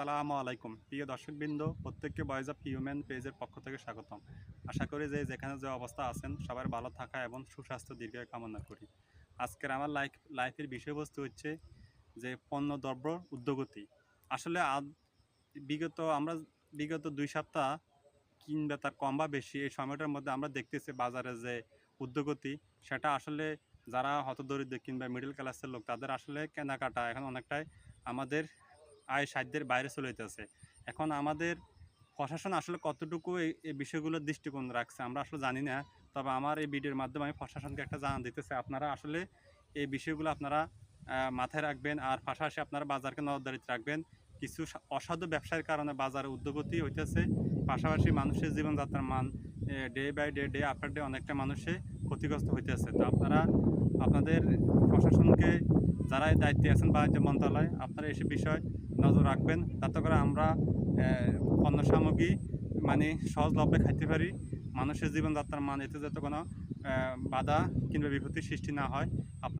আসসালামু আলাইকুম প্রিয় দর্শকবৃন্দ, প্রত্যেককে ভয়েস অফ হিউম্যান পেজের পক্ষ থেকে স্বাগতম। আশা করি যে যেখানে যে অবস্থা আছেন সবার ভালো থাকা এবং সুস্বাস্থ্য দীর্ঘায়ু কামনা করি। আজকের আমার লাইফের বিষয়বস্তু হচ্ছে যে পণ্যদ্রব্য ঊর্ধ্বগতি। আসলে আমরা বিগত 2 সপ্তাহ কিংবা তার কম বা বেশি এই সময়টার মধ্যে আমরা দেখতেছি বাজারে যে ঊর্ধ্বগতি, সেটা আসলে যারা হতদরিদ্র কিংবা মিডল ক্লাসের লোক তাদের আসলে কেনাকাটা এখন অনেকটাই আমাদের আয় সাধ্যের বাইরে চলে যেতেছে। এখন আমাদের প্রশাসন আসলে কতটুকু এই বিষয়গুলোর দৃষ্টিকোণ রাখছে আমরা আসলে জানি না। তবে আমার এই ভিডিওর মাধ্যমে আমি প্রশাসনকে একটা জানান দিতে চাই, আপনারা আসলে এই বিষয়গুলো আপনারা মাথায় রাখবেন। আর পাশাপাশি আপনারা বাজারকে নজরদারিতে রাখবেন। কিছু অসাধু ব্যবসার কারণে বাজারে ঊর্ধ্বগতি হইতেছে, পাশাপাশি মানুষের জীবনযাত্রার মান day by day after day অনেকটা মানুষে ক্ষতিগ্রস্ত হইতেছে। তো আপনারা আপনাদের প্রশাসনকে, যারা এই দায়িত্বে আছেন বাণিজ্য মন্ত্রণালয়, আপনারা এসব বিষয় নজর রাখবেন, যাতে করে আমরা পণ্য সামগ্রী মানে সহজলভ্যে খাইতে পারি। মানুষের জীবনযাত্রার মান এতে যাতে কোনো বাধা কিংবা বিপত্তির সৃষ্টি না হয়।